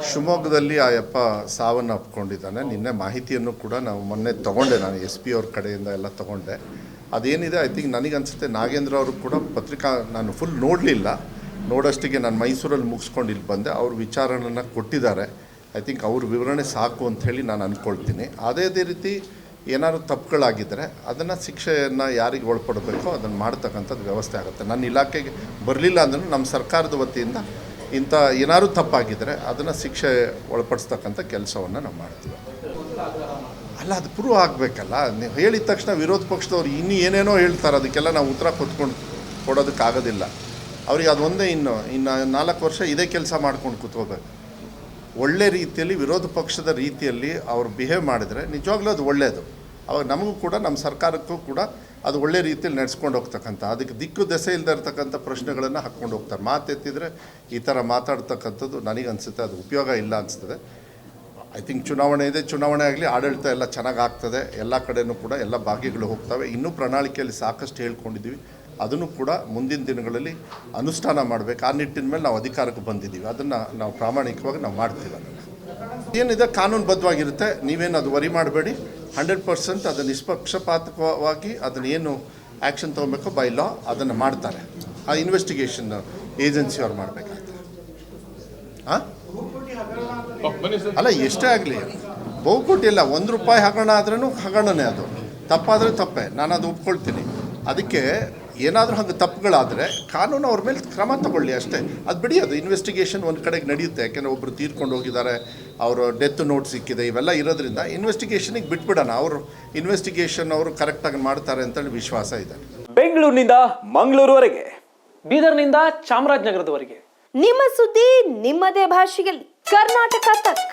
ಶಿವಮೊಗ್ಗದಲ್ಲಿ ಆ ಯಪ್ಪ ಸಾವನ್ನು ಅಪ್ಕೊಂಡಿದ್ದಾನೆ. ನಿನ್ನೆ ಮಾಹಿತಿಯನ್ನು ಕೂಡ ನಾವು ಮೊನ್ನೆ ತೊಗೊಂಡೆ, ನಾನು SP ಅವ್ರ ಕಡೆಯಿಂದ ಎಲ್ಲ ತೊಗೊಂಡೆ. ಅದೇನಿದೆ ಐ ಥಿಂಕ್ ನನಗನ್ಸುತ್ತೆ ನಾಗೇಂದ್ರ ಅವರು ಕೂಡ ಪತ್ರಿಕಾ ನಾನು ಫುಲ್ ನೋಡಲಿಲ್ಲ, ನೋಡೋಷ್ಟಿಗೆ ನಾನು ಮೈಸೂರಲ್ಲಿ ಮುಗಿಸ್ಕೊಂಡು ಇಲ್ಲಿ ಬಂದೆ. ಅವ್ರ ವಿಚಾರಣೆಯನ್ನು ಕೊಟ್ಟಿದ್ದಾರೆ. ಐ ಥಿಂಕ್ ಅವ್ರ ವಿವರಣೆ ಸಾಕು ಅಂಥೇಳಿ ನಾನು ಅಂದ್ಕೊಳ್ತೀನಿ. ಅದೇ ರೀತಿ ಏನಾದ್ರು ತಪ್ಪುಗಳಾಗಿದ್ದರೆ ಅದನ್ನು ಶಿಕ್ಷೆಯನ್ನು ಯಾರಿಗೆ ಒಳಪಡಬೇಕೋ ಅದನ್ನು ಮಾಡ್ತಕ್ಕಂಥದ್ದು ವ್ಯವಸ್ಥೆ ಆಗುತ್ತೆ. ನನ್ನ ಇಲಾಖೆಗೆ ಬರಲಿಲ್ಲ ಅಂದ್ರೂ ನಮ್ಮ ಸರ್ಕಾರದ ವತಿಯಿಂದ ಇಂಥ ಏನಾದ್ರು ತಪ್ಪಾಗಿದ್ದರೆ ಅದನ್ನು ಶಿಕ್ಷೆ ಒಳಪಡಿಸ್ತಕ್ಕಂಥ ಕೆಲಸವನ್ನು ನಾವು ಮಾಡ್ತೀವಿ. ಅಲ್ಲ, ಅದು ಪ್ರೂವ್ ಆಗಬೇಕಲ್ಲ. ನೀವು ಹೇಳಿದ ತಕ್ಷಣ ವಿರೋಧ ಪಕ್ಷದವ್ರು ಇನ್ನೂ ಏನೇನೋ ಹೇಳ್ತಾರೆ, ಅದಕ್ಕೆಲ್ಲ ನಾವು ಉತ್ತರ ಕೊಡೋದಕ್ಕಾಗೋದಿಲ್ಲ. ಅವ್ರಿಗೆ ಅದು ಒಂದೇ ಇನ್ನು 4 ವರ್ಷ ಇದೇ ಕೆಲಸ ಮಾಡ್ಕೊಂಡು ಕೂತ್ಕೋಬೇಕು. ಒಳ್ಳೆ ರೀತಿಯಲ್ಲಿ ವಿರೋಧ ಪಕ್ಷದ ರೀತಿಯಲ್ಲಿ ಅವರು ಬಿಹೇವ್ ಮಾಡಿದರೆ ನಿಜವಾಗ್ಲೂ ಅದು ಒಳ್ಳೆಯದು. ಅವಾಗ ನಮಗೂ ಕೂಡ ನಮ್ಮ ಸರ್ಕಾರಕ್ಕೂ ಕೂಡ ಅದು ಒಳ್ಳೆ ರೀತಿಯಲ್ಲಿ ನಡೆಸ್ಕೊಂಡು ಹೋಗ್ತಕ್ಕಂಥ, ಅದಕ್ಕೆ ದಿಕ್ಕು ದೆಸೆ ಇಲ್ಲದೆ ಇರ್ತಕ್ಕಂಥ ಪ್ರಶ್ನೆಗಳನ್ನು ಹಾಕ್ಕೊಂಡು ಹೋಗ್ತಾರೆ. ಮಾತೆತ್ತಿದ್ರೆ ಈ ಥರ ಮಾತಾಡ್ತಕ್ಕಂಥದ್ದು ನನಗನ್ಸುತ್ತೆ ಅದು ಉಪಯೋಗ ಇಲ್ಲ ಅನಿಸ್ತದೆ. ಐ ಥಿಂಕ್ ಚುನಾವಣೆ ಇದೆ, ಚುನಾವಣೆ ಆಗಲಿ, ಆಡಳಿತ ಎಲ್ಲ ಚೆನ್ನಾಗಿ ಆಗ್ತದೆ. ಎಲ್ಲ ಕಡೆಯೂ ಕೂಡ ಎಲ್ಲ ಭಾಗ್ಯಗಳು ಹೋಗ್ತವೆ. ಇನ್ನೂ ಪ್ರಣಾಳಿಕೆಯಲ್ಲಿ ಸಾಕಷ್ಟು ಹೇಳ್ಕೊಂಡಿದ್ದೀವಿ. ಅದನ್ನು ಕೂಡ ಮುಂದಿನ ದಿನಗಳಲ್ಲಿ ಅನುಷ್ಠಾನ ಮಾಡಬೇಕು. ಆ ನಿಟ್ಟಿನ ಮೇಲೆ ನಾವು ಅಧಿಕಾರಕ್ಕೆ ಬಂದಿದ್ದೀವಿ. ಅದನ್ನು ನಾವು ಪ್ರಾಮಾಣಿಕವಾಗಿ ನಾವು ಮಾಡ್ತೀವಿ. ಏನಿದೆ ಕಾನೂನುಬದ್ಧವಾಗಿರುತ್ತೆ. ನೀವೇನು ಅದು ವರಿ ಮಾಡಬೇಡಿ. 100% ಅದು ನಿಷ್ಪಕ್ಷಪಾತವಾಗಿ ಅದನ್ನು ಏನು ಆ್ಯಕ್ಷನ್ ತೊಗೊಬೇಕು ಬೈ ಲಾ ಅದನ್ನು ಮಾಡ್ತಾರೆ. ಆ ಇನ್ವೆಸ್ಟಿಗೇಷನ್ ಏಜೆನ್ಸಿಯವ್ರು ಮಾಡಬೇಕಾಗ್ತದೆ. ಅಲ್ಲ, ಎಷ್ಟೇ ಆಗಲಿ ಬಹುಕೋಟಿ ಇಲ್ಲ, ₹1 ಹಗರಣ ಆದ್ರೂ ಹಗರಣನೇ. ಅದು ತಪ್ಪಾದರೆ ತಪ್ಪೇ, ನಾನು ಅದು ಒಪ್ಕೊಳ್ತೀನಿ. ಅದಕ್ಕೆ ಏನಾದರೂ ಹಾಗೆ ತಪ್ಪುಗಳಾದರೆ ಕಾನೂನು ಅವ್ರ ಮೇಲೆ ಕ್ರಮ ತಗೊಳ್ಳಿ ಅಷ್ಟೇ. ಅದು ಬಿಡಿ, ಅದು ಇನ್ವೆಸ್ಟಿಗೇಷನ್ ಒಂದು ಕಡೆಗೆ ನಡೆಯುತ್ತೆ. ಯಾಕೆಂದರೆ ಒಬ್ಬರು ತೀರ್ಕೊಂಡು ಹೋಗಿದ್ದಾರೆ, ಅವರು ಡೆತ್ ನೋಟ್ ಸಿಕ್ಕಿದೆ, ಇವೆಲ್ಲ ಇರೋದ್ರಿಂದ ಇನ್ವೆಸ್ಟಿಗೇಷನಿಗೆ ಬಿಟ್ಬಿಡೋಣ. ಅವರು ಇನ್ವೆಸ್ಟಿಗೇಷನ್ ಅವರು ಕರೆಕ್ಟಾಗಿ ಮಾಡ್ತಾರೆ ಅಂತೇಳಿ ವಿಶ್ವಾಸ ಇದೆ. ಬೆಂಗಳೂರಿನಿಂದ ಮಂಗಳೂರುವರೆಗೆ, ಬೀದರ್ನಿಂದ ಚಾಮರಾಜನಗರದವರೆಗೆ ನಿಮ್ಮ ಸುದ್ದಿ ನಿಮ್ಮದೇ ಭಾಷೆಯಲ್ಲಿ ಕರ್ನಾಟಕ ತಕ್.